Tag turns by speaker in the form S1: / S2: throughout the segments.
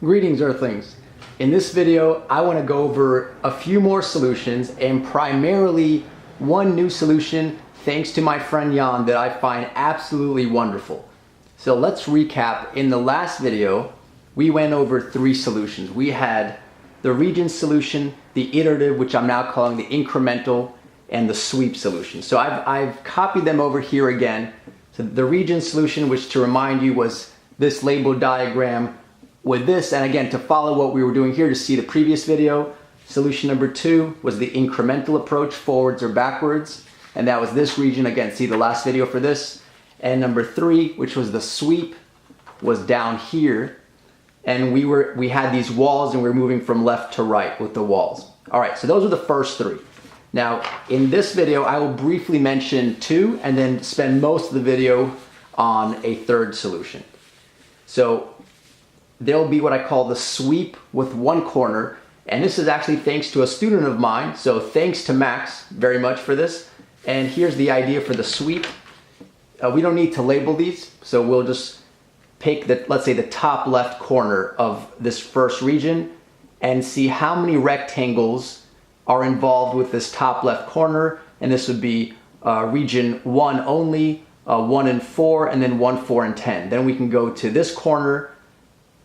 S1: Greetings, Earthlings. In this video, I want to go over a few more solutions and primarily one new solution thanks to my friend Jan that I find absolutely wonderful. So let's recap. In the last video, we went over three solutions. We had the region solution, the iterative, which I'm now calling the incremental, and the sweep solution. So I've copied them over here again. So the region solution, which to remind you was this label diagram with this, and again, to follow what we were doing here to see the previous video, solution number 2 was the incremental approach, forwards or backwards, and that was this region. Again, see the last video for this. And number 3, which was the sweep, was down here, and we had these walls and we were moving from left to right with the walls. All right, so those are the first 3. Now, in this video, I will briefly mention 2 and then spend most of the video on a third solution. So there'll be what I call the sweep with one corner, and this is actually thanks to a student of mine, so thanks to Max very much for this. And here's the idea for the sweep. We don't need to label these, so we'll just pick let's say the top left corner of this first region and see how many rectangles are involved with this top left corner, and this would be region 1 only, 1 and 4, and then 1, 4, and 10. Then we can go to this corner,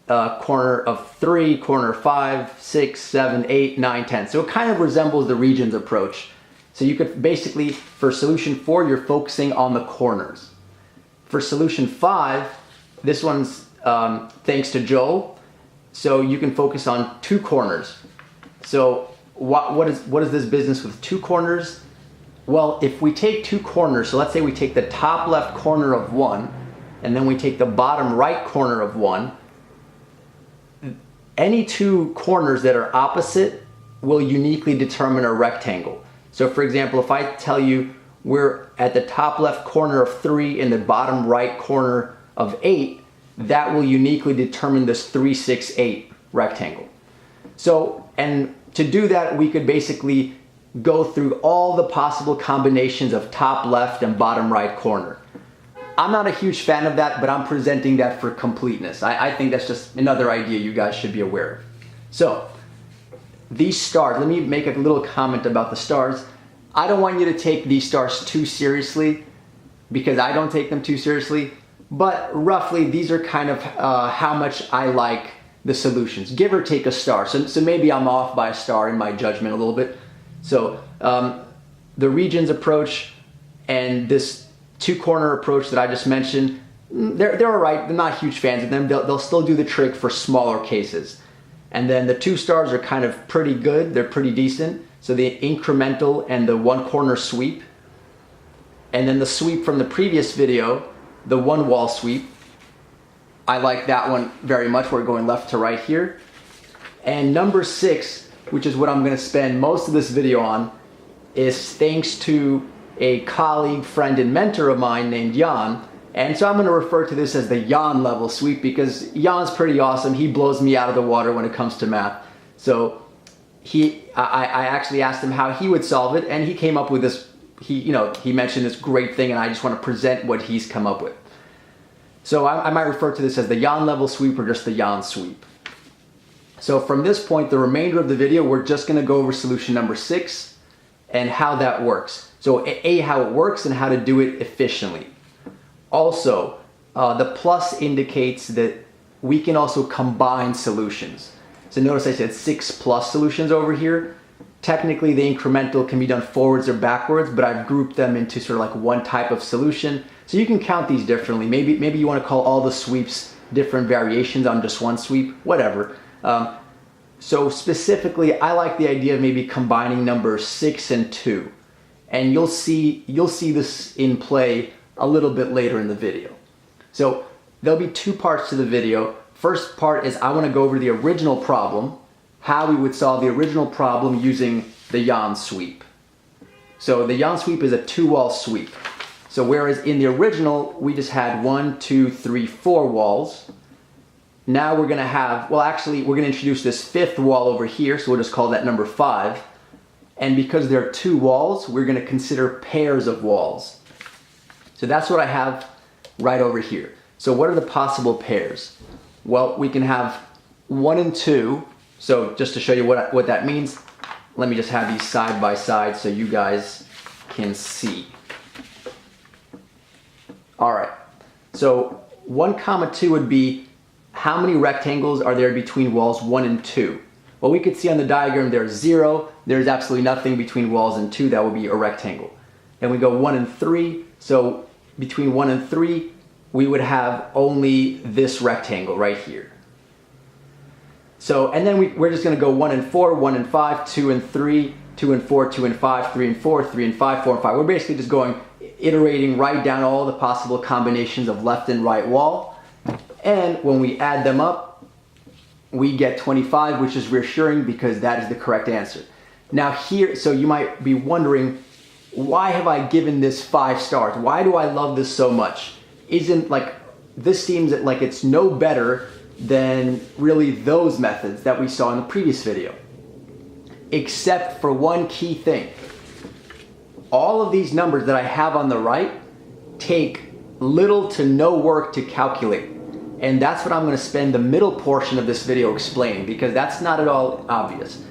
S1: corner of 3, corner 5, 6, 7, 8, 9, 10. So it kind of resembles the regions approach. So you could basically, for solution 4, you're focusing on the corners. For solution 5, this one's thanks to Joel, so you can focus on 2 corners. So what is this business with 2 corners? Well, if we take 2 corners, so let's say we take the top left corner of 1, and then we take the bottom right corner of 1, any 2 corners that are opposite will uniquely determine a rectangle. So for example, if I tell you we're at the top left corner of 3 and the bottom right corner of 8, that will uniquely determine this 3, 6, 8 rectangle. So, and to do that, we could basically go through all the possible combinations of top left and bottom right corner. I'm not a huge fan of that, but I'm presenting that for completeness. I think that's just another idea you guys should be aware of. So, these stars, let me make a little comment about the stars. I don't want you to take these stars too seriously, because I don't take them too seriously, but roughly these are kind of how much I like the solutions, give or take a star. So maybe I'm off by a star in my judgment a little bit. So the regions approach and this 2-corner approach that I just mentioned, they're all right. They're not huge fans of them. They'll still do the trick for smaller cases. And then the 2 stars are kind of pretty good. They're pretty decent. So the incremental and the 1-corner sweep. And then the sweep from the previous video, the 1-wall sweep. I like that one very much. We're going left to right here. And number 6, which is what I'm going to spend most of this video on, is thanks to a colleague, friend, and mentor of mine named Jan. And so I'm going to refer to this as the Jan level sweep because Jan's pretty awesome. He blows me out of the water when it comes to math. So I actually asked him how he would solve it, and he came up with this. He mentioned this great thing, and I just want to present what he's come up with. So I might refer to this as the Jan level sweep or just the Jan sweep. So from this point, the remainder of the video, we're just going to go over solution number 6 and how that works. So how it works and how to do it efficiently. Also, the plus indicates that we can also combine solutions. So notice I said 6 plus solutions over here. Technically, the incremental can be done forwards or backwards, but I've grouped them into sort of like one type of solution. So you can count these differently. Maybe you want to call all the sweeps different variations on just one sweep, whatever. So specifically, I like the idea of maybe combining numbers 6 and 2. And you'll see this in play a little bit later in the video. So there'll be 2 parts to the video. First part is I want to go over the original problem, how we would solve the original problem using the Jan sweep. So the Jan sweep is a 2-wall sweep. So whereas in the original, we just had 1, 2, 3, 4 walls. Now we're going to have, well actually we're going to introduce this 5th wall over here, so we'll just call that number 5. And because there are 2 walls, we're going to consider pairs of walls. So that's what I have right over here. So what are the possible pairs? Well, we can have 1 and 2, so just to show you what that means, let me just have these side by side so you guys can see. All right, so 1 comma 2 would be how many rectangles are there between walls 1 and 2? Well, we could see on the diagram there's 0, there's absolutely nothing between walls and 2, that would be a rectangle. Then we go 1 and 3, so between 1 and 3, we would have only this rectangle right here. So, and then we're just going to go 1 and 4, 1 and 5, 2 and 3, 2 and 4, 2 and 5, 3 and 4, 3 and 5, 4 and 5. We're basically just going, iterating right down all the possible combinations of left and right wall. And when we add them up, we get 25, which is reassuring because that is the correct answer. Now here, so you might be wondering, why have I given this 5 stars? Why do I love this so much? This seems like it's no better than really those methods that we saw in the previous video. Except for one key thing. All of these numbers that I have on the right take little to no work to calculate. And that's what I'm going to spend the middle portion of this video explaining, because that's not at all obvious.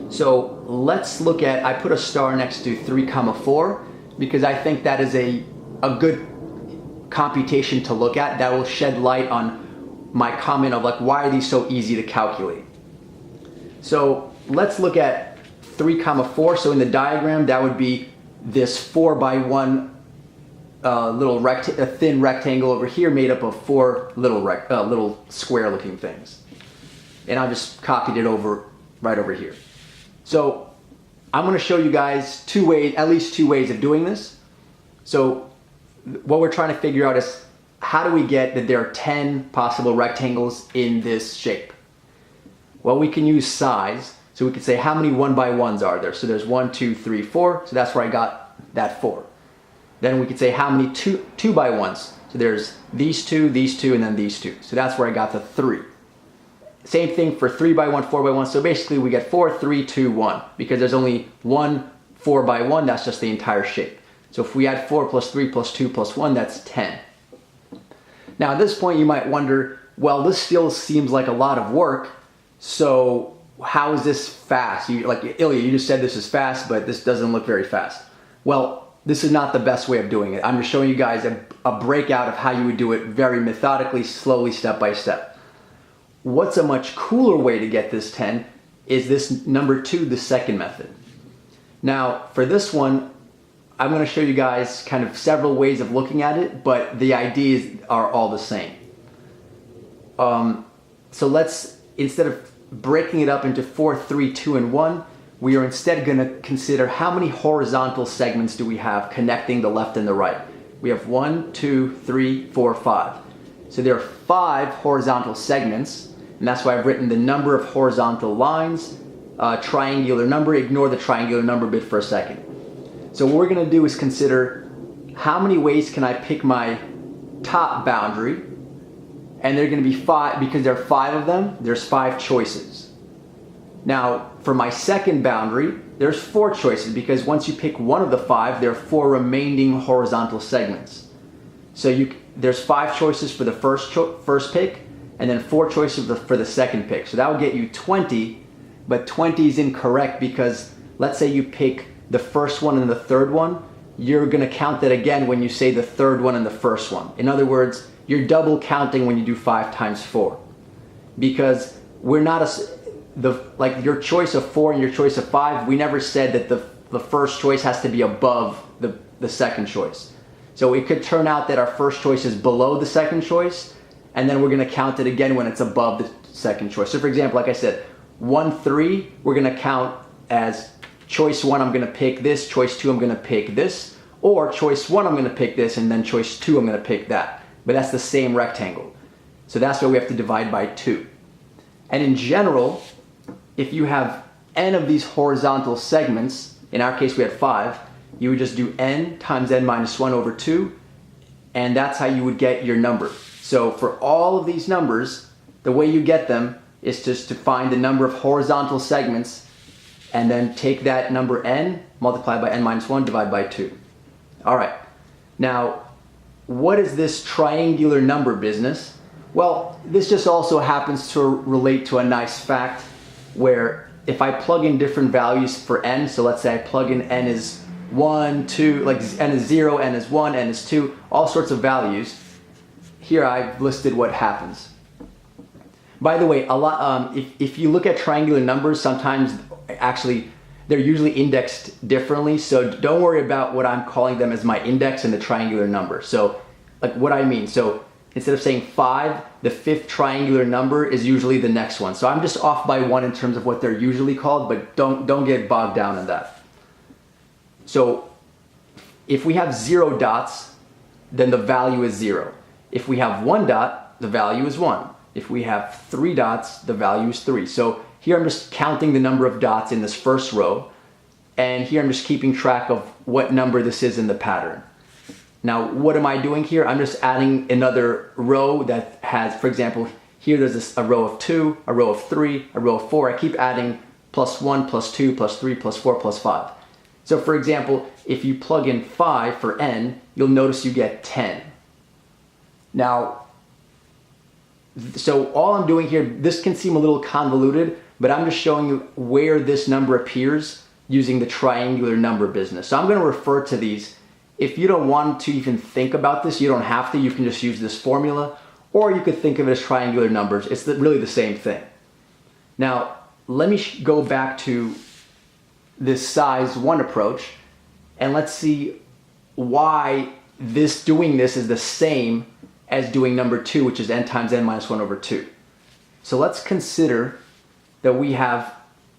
S1: So let's look at, I put a star next to 3 comma 4 because I think that is a good computation to look at that will shed light on my comment of why are these so easy to calculate. So let's look at 3 comma 4. So in the diagram that would be this 4 by 1 a thin rectangle over here made up of 4 little square looking things. And I just copied it over right over here. So I'm going to show you guys at least two ways of doing this. So what we're trying to figure out is how do we get that there are 10 possible rectangles in this shape? Well, we can use size. So we could say how many 1 by 1s are there? So there's 1, 2, 3, 4. So that's where I got that 4. Then we could say how many 2 by 1s? So there's these 2, and then these 2. So that's where I got the 3. Same thing for 3 by 1, 4 by 1. So basically we get 4, 3, 2, 1. Because there's only 1 4 by 1, that's just the entire shape. So if we add 4 plus 3 plus 2 plus 1, that's 10. Now at this point you might wonder, well, this still seems like a lot of work. So how is this fast? Ilya, you just said this is fast, but this doesn't look very fast. Well, this is not the best way of doing it. I'm just showing you guys a breakout of how you would do it very methodically, slowly, step by step. What's a much cooler way to get this 10 is this number 2, the second method. Now, for this one, I'm going to show you guys kind of several ways of looking at it, but the ideas are all the same. So let's, instead of breaking it up into 4, 3, 2, and 1, we are instead going to consider how many horizontal segments do we have connecting the left and the right. We have 1, 2, 3, 4, 5. So there are 5 horizontal segments, and that's why I've written the number of horizontal lines, triangular number. Ignore the triangular number bit for a second. So what we're going to do is consider how many ways can I pick my top boundary, and they're going to be 5, because there are 5 of them, there's 5 choices. Now, for my second boundary, there's 4 choices, because once you pick one of the 5, there are 4 remaining horizontal segments. So there's 5 choices for the first pick, and then 4 choices for the second pick. So that will get you 20, but 20 is incorrect because let's say you pick the first one and the third one, you're going to count that again when you say the third one and the first one. In other words, you're double counting when you do 5 times 4. Because we're not your choice of 4 and your choice of 5, we never said that the first choice has to be above the second choice. So it could turn out that our first choice is below the second choice, and then we're going to count it again when it's above the second choice. So for example, like I said, 1, 3, we're going to count as choice 1, I'm going to pick this, choice 2, I'm going to pick this, or choice 1, I'm going to pick this, and then choice 2, I'm going to pick that. But that's the same rectangle. So that's why we have to divide by 2. And in general, if you have n of these horizontal segments, in our case we had 5, you would just do n times n minus 1 over 2, and that's how you would get your number. So for all of these numbers, the way you get them is just to find the number of horizontal segments and then take that number n, multiply by n minus 1, divide by 2. All right, now what is this triangular number business? Well, this just also happens to relate to a nice fact where if I plug in different values for n, so let's say I plug in n is 1, 2, like n is 0, n is 1, n is 2, all sorts of values. Here I've listed what happens. By the way, if you look at triangular numbers, sometimes actually they're usually indexed differently, so don't worry about what I'm calling them as my index and the triangular number. So like what I mean, so instead of saying 5, the 5th triangular number is usually the next one. So I'm just off by 1 in terms of what they're usually called, but don't get bogged down in that. So if we have 0 dots, then the value is 0. If we have 1 dot, the value is 1. If we have 3 dots, the value is 3. So here I'm just counting the number of dots in this first row, and here I'm just keeping track of what number this is in the pattern. Now, what am I doing here? I'm just adding another row that has, for example, here there's a row of 2, a row of 3, a row of 4. I keep adding +1, +2, +3, +4, +5. So for example, if you plug in 5 for n, you'll notice you get 10. Now, so all I'm doing here, this can seem a little convoluted, but I'm just showing you where this number appears using the triangular number business. So I'm going to refer to these. If you don't want to even think about this, you don't have to. You can just use this formula, or you could think of it as triangular numbers. It's really the same thing. Now, let me go back to this size 1 approach, and let's see why doing this is the same as doing number 2, which is n times n minus 1 over 2. So let's consider that we have,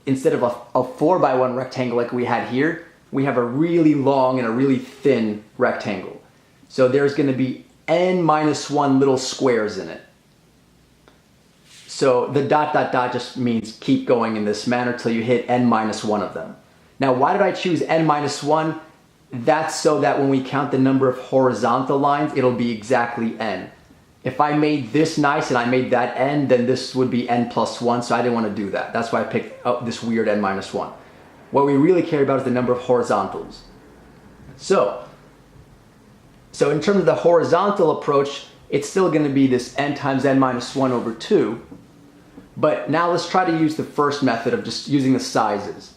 S1: instead of a 4 by 1 rectangle like we had here, we have a really long and a really thin rectangle. So there's going to be n minus 1 little squares in it. So the ... just means keep going in this manner till you hit n minus 1 of them. Now, why did I choose n minus 1? That's so that when we count the number of horizontal lines, it'll be exactly n. If I made this nice and I made that n, then this would be n plus 1, so I didn't want to do that. That's why I picked up this weird n minus 1. What we really care about is the number of horizontals. So in terms of the horizontal approach, it's still going to be this n times n minus 1 over 2. But now let's try to use the first method of just using the sizes.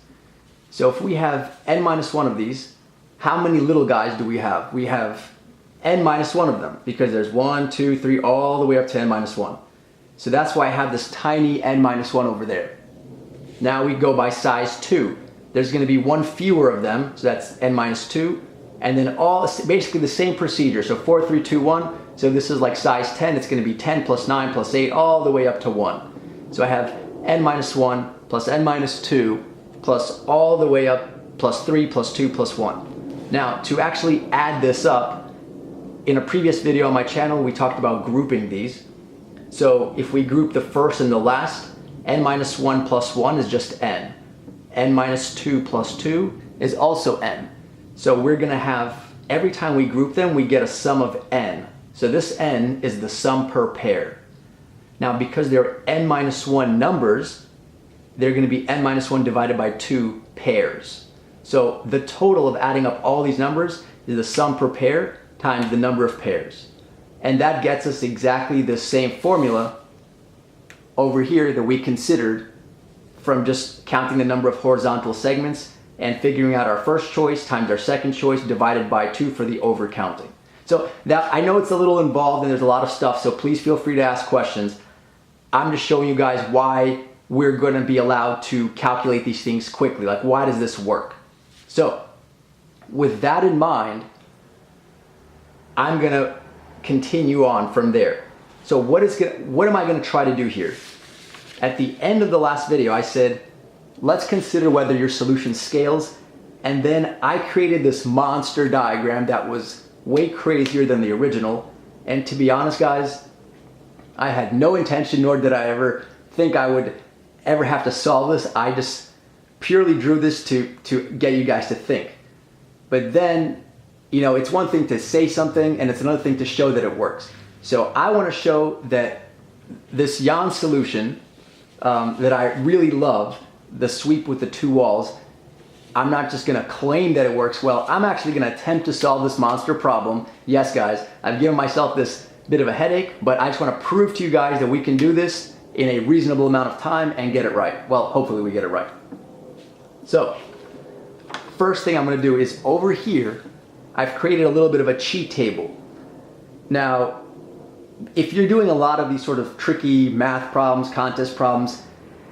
S1: So if we have n minus 1 of these, how many little guys do we have? We have n minus 1 of them, because there's 1, 2, 3, all the way up to n minus 1. So that's why I have this tiny n minus 1 over there. Now we go by size 2. There's going to be 1 fewer of them, so that's n minus 2. And then basically the same procedure. So 4, 3, 2, 1. So this is like size 10. It's going to be 10 plus 9 plus 8, all the way up to 1. So I have n minus 1 plus n minus 2 plus all the way up plus 3 plus 2 plus 1. Now, to actually add this up, in a previous video on my channel, we talked about grouping these. So if we group the first and the last, n minus 1 plus 1 is just n. N minus 2 plus 2 is also n. So we're going to have, every time we group them, we get a sum of n. So this n is the sum per pair. Now, because they're n minus 1 numbers, they're going to be n minus 1 divided by 2 pairs. So the total of adding up all these numbers is the sum per pair times the number of pairs. And that gets us exactly the same formula over here that we considered from just counting the number of horizontal segments and figuring out our first choice times our second choice divided by 2 for the overcounting. So that, I know it's a little involved and there's a lot of stuff, so please feel free to ask questions. I'm just showing you guys why we're going to be allowed to calculate these things quickly. Like, why does this work? So, with that in mind, I'm going to continue on from there. So what am I going to try to do here? At the end of the last video, I said, let's consider whether your solution scales, and then I created this monster diagram that was way crazier than the original, and to be honest, guys, I had no intention, nor did I ever think I would ever have to solve this. I just purely drew this to get you guys to think. But then, you know, it's one thing to say something and it's another thing to show that it works. So I want to show that this Jan solution that I really love, the sweep with the 2 walls, I'm not just going to claim that it works well. I'm actually going to attempt to solve this monster problem. Yes, guys, I've given myself this bit of a headache, but I just want to prove to you guys that we can do this in a reasonable amount of time and get it right. Well, hopefully we get it right. So, first thing I'm going to do is over here, I've created a little bit of a cheat table. Now, if you're doing a lot of these sort of tricky math problems, contest problems,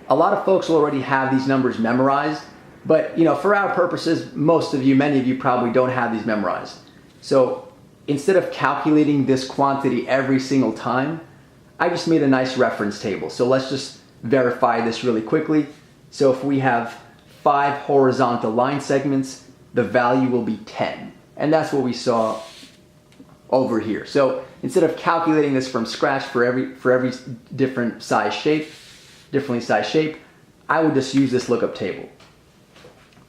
S1: a lot of folks will already have these numbers memorized, but for our purposes, most of you, many of you probably don't have these memorized. So instead of calculating this quantity every single time, I just made a nice reference table. So let's just verify this really quickly. So if we have 5 horizontal line segments, the value will be 10. And that's what we saw over here. So instead of calculating this from scratch for every differently sized shape, I would just use this lookup table.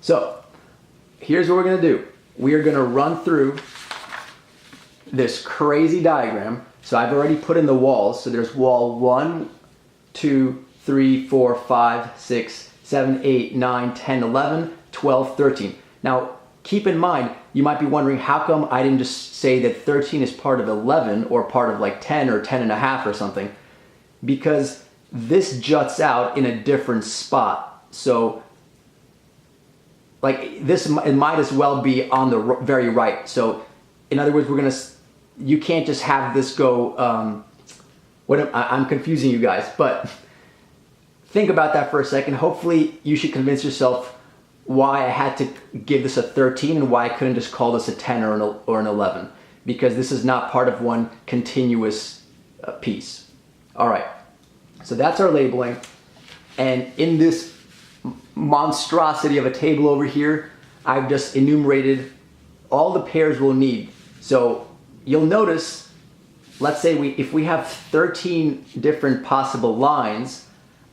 S1: So here's what we're going to do. We are going to run through this crazy diagram. So I've already put in the walls. So there's wall 1, 2, 3, 4, 5, 6, 7, 8, 9, 10, 11, 12, 13. Now keep in mind, you might be wondering how come I didn't just say that 13 is part of 11 or part of like 10 or 10 and a half or something, because this juts out in a different spot. So like this, it might as well be on the very right. So in other words, you can't just have this go, I'm confusing you guys, but think about that for a second. Hopefully you should convince yourself why I had to give this a 13 and why I couldn't just call this a 10 or an 11, because this is not part of one continuous piece. All right, so that's our labeling. And in this monstrosity of a table over here, I've just enumerated all the pairs we'll need. So you'll notice, let's say if we have 13 different possible lines,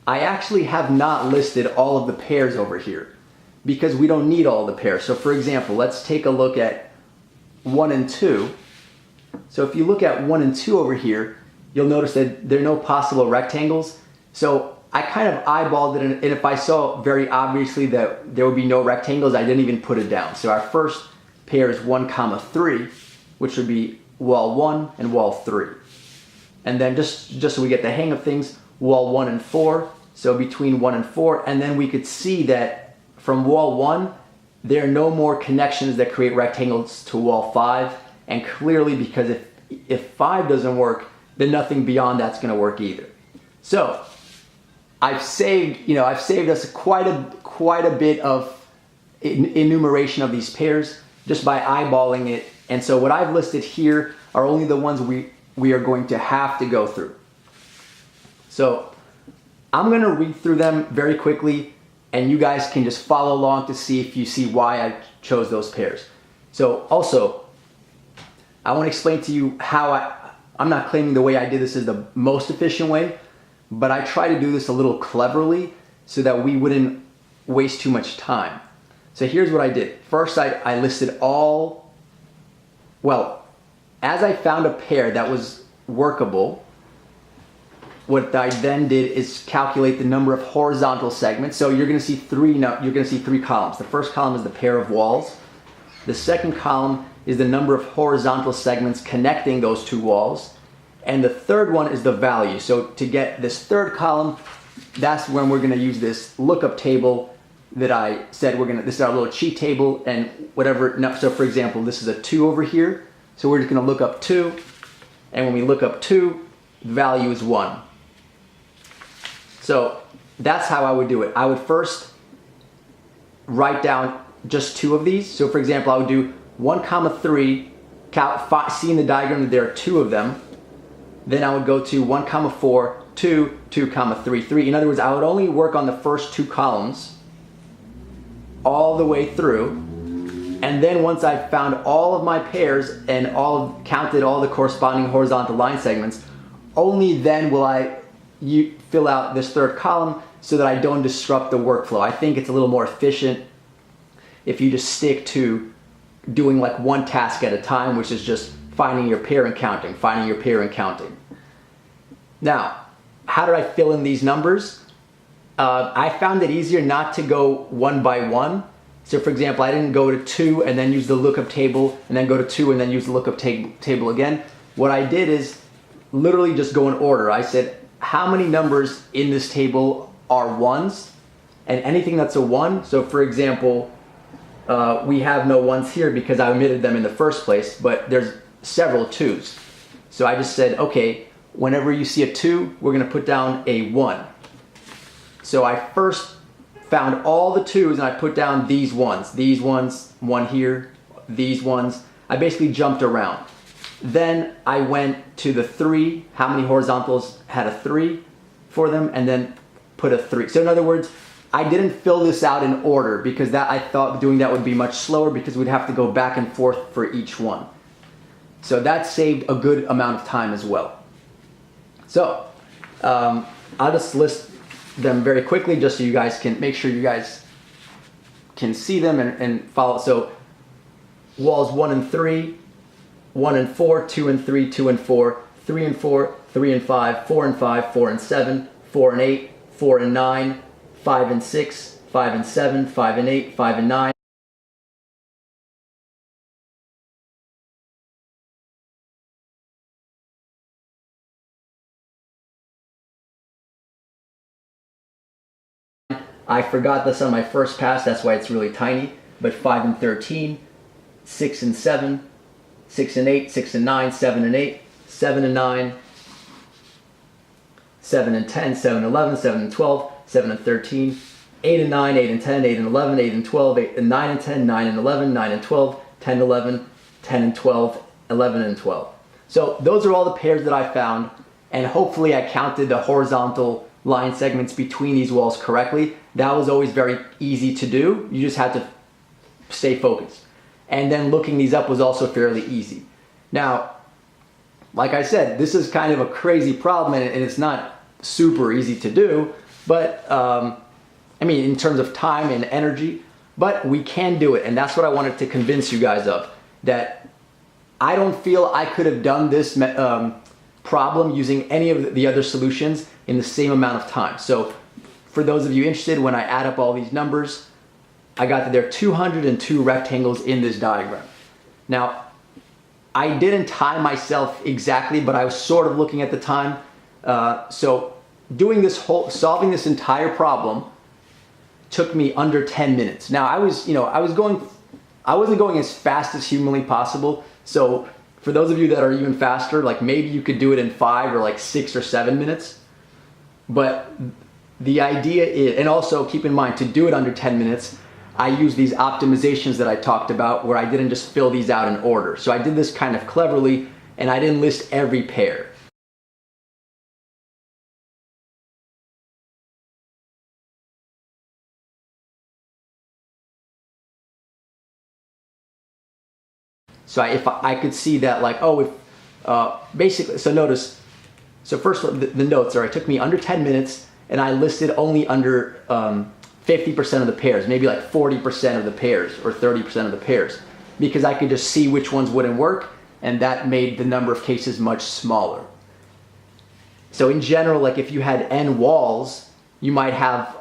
S1: I actually have not listed all of the pairs over here, because we don't need all the pairs. So for example, let's take a look at 1 and 2. So if you look at 1 and 2 over here, you'll notice that there are no possible rectangles. So I kind of eyeballed it, and if I saw very obviously that there would be no rectangles, I didn't even put it down. So our first pair is 1, 3, which would be wall 1 and wall 3. And then just so we get the hang of things, wall 1 and 4, so between 1 and 4, and then we could see that from wall 1, there are no more connections that create rectangles to wall 5, and clearly because if 5 doesn't work, then nothing beyond that's going to work either. So I've saved us quite a bit of enumeration of these pairs just by eyeballing it, and so what I've listed here are only the ones we are going to have to go through. So I'm going to read through them very quickly, and you guys can just follow along to see if you see why I chose those pairs. So also, I want to explain to you how I'm not claiming the way I did this is the most efficient way, but I try to do this a little cleverly so that we wouldn't waste too much time. So here's what I did. First, I listed as I found a pair that was workable, what I then did is calculate the number of horizontal segments. So you're going to see three columns. The first column is the pair of walls. The second column is the number of horizontal segments connecting those two walls. And the third one is the value. So to get this third column, that's when we're going to use this lookup table that I said this is our little cheat table, and whatever. So for example, this is a 2 over here. So we're just going to look up 2. And when we look up 2, the value is 1. So that's how I would do it. I would first write down just 2 of these. So for example, I would do 1, 3, see in the diagram that there are 2 of them. Then I would go to 1, 4, 2, 2, 3, 3. In other words, I would only work on the first 2 columns all the way through. And then once I found all of my pairs and counted all the corresponding horizontal line segments, only then will I fill out this third column so that I don't disrupt the workflow. I think it's a little more efficient if you just stick to doing like one task at a time, which is just finding your pair and counting, finding your pair and counting. Now, how did I fill in these numbers? I found it easier not to go one by one. So for example, I didn't go to 2 and then use the lookup table and then go to 2 and then use the lookup table again. What I did is literally just go in order. I said, how many numbers in this table are ones? And anything that's a one, so for example, we have no ones here because I omitted them in the first place, but there's several twos. So I just said, okay, whenever you see a two, we're gonna put down a one. So I first found all the twos and I put down these ones, one here, these ones. I basically jumped around. Then I went to the three, how many horizontals had a three for them, and then put a three. So in other words, I didn't fill this out in order because I thought doing that would be much slower because we'd have to go back and forth for each one. So that saved a good amount of time as well. So I'll just list them very quickly just so you guys can make sure you guys can see them and follow. So walls 1 and 3, 1 and 4, 2 and 3, 2 and 4, 3 and 4, 3 and 5, 4 and 5, 4 and 7, 4 and 8, 4 and 9, 5 and 6, 5 and 7, 5 and 8, 5 and 9. I forgot this on my first pass, that's why it's really tiny, but 5 and 13, 6 and 7, 6 and 8, 6 and 9, 7 and 8, 7 and 9, 7 and 10, 7 and 11, 7 and 12, 7 and 13, 8 and 9, 8 and 10, 8 and 11, 8 and 12, 8 and 9 and 10, 9 and 11, 9 and 12, 10 and 11, 10 and 12, 11 and 12. So those are all the pairs that I found, and hopefully I counted the horizontal line segments between these walls correctly. That was always very easy to do. You just had to stay focused. And then looking these up was also fairly easy. Now, like I said, this is kind of a crazy problem and it's not super easy to do, but I mean, in terms of time and energy, but we can do it. And that's what I wanted to convince you guys of, that I don't feel I could have done this problem using any of the other solutions in the same amount of time. So for those of you interested, when I add up all these numbers, I got that there are 202 rectangles in this diagram. Now, I didn't time myself exactly, but I was sort of looking at the time. So doing this solving this entire problem took me under 10 minutes. Now I wasn't going as fast as humanly possible. So for those of you that are even faster, like maybe you could do it in 5 or like 6 or 7 minutes. But the idea is, and also keep in mind, to do it under 10 minutes, I use these optimizations that I talked about where I didn't just fill these out in order. So I did this kind of cleverly and I didn't list every pair. So if I could see that, like, oh, if basically, so notice, so first the notes are, it took me under 10 minutes and I listed only under 50% of the pairs, maybe like 40% of the pairs or 30% of the pairs, because I could just see which ones wouldn't work, and that made the number of cases much smaller. So in general, like if you had n walls, you might have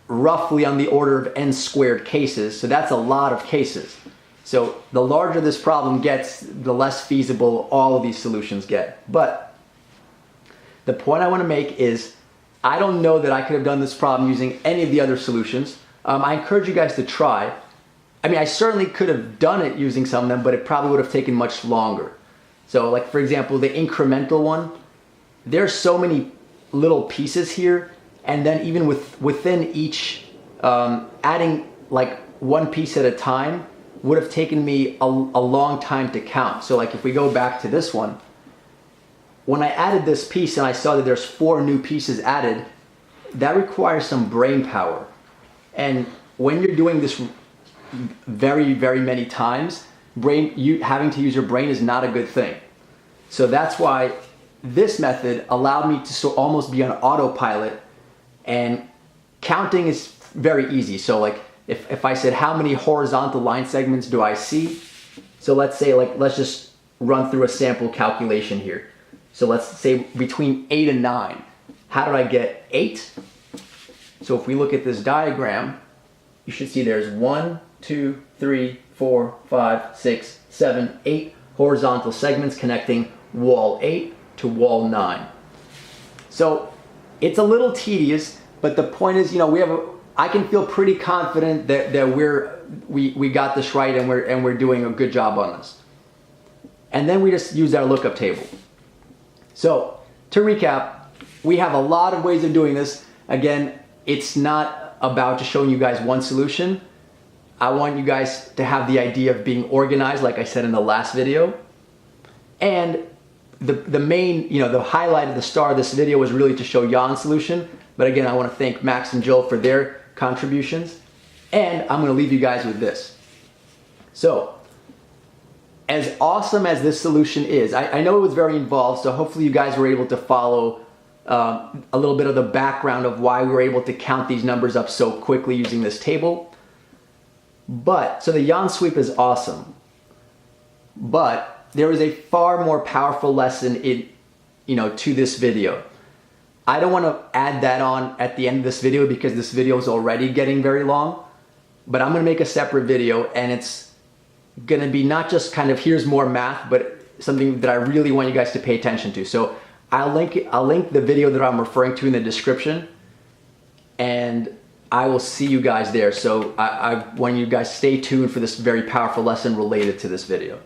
S1: roughly on the order of n squared cases, so that's a lot of cases. So the larger this problem gets, the less feasible all of these solutions get. But the point I want to make is, I don't know that I could have done this problem using any of the other solutions. I encourage you guys to try. I mean, I certainly could have done it using some of them, but it probably would have taken much longer. So like, for example, the incremental one, there's so many little pieces here, and then even within each, adding like one piece at a time would have taken me a long time to count. So like if we go back to this one, when I added this piece and I saw that there's 4 new pieces added, that requires some brain power. And when you're doing this very, very many times, having to use your brain is not a good thing. So that's why this method allowed me to almost be on autopilot, and counting is very easy. So like if I said, how many horizontal line segments do I see? So let's say, like, let's just run through a sample calculation here. So let's say between 8 and 9. How did I get 8? So if we look at this diagram, you should see there's 1, 2, 3, 4, 5, 6, 7, 8 horizontal segments connecting wall 8 to wall 9. So it's a little tedious, but the point is, I can feel pretty confident that we got this right and we're doing a good job on this. And then we just use our lookup table. So to recap, we have a lot of ways of doing this. Again, it's not about just showing you guys one solution. I want you guys to have the idea of being organized, like I said in the last video. And the main, the highlight of the star of this video was really to show Jan's solution. But again, I want to thank Max and Jill for their contributions. And I'm going to leave you guys with this. So, as awesome as this solution is, I know it was very involved, so hopefully you guys were able to follow a little bit of the background of why we were able to count these numbers up so quickly using this table. So the Jan sweep is awesome. But there is a far more powerful lesson to this video. I don't want to add that on at the end of this video because this video is already getting very long. But I'm going to make a separate video, and it's going to be not just kind of here's more math, but something that I really want you guys to pay attention to. So I'll link the video that I'm referring to in the description, and I will see you guys there. So I want you guys stay tuned for this very powerful lesson related to this video.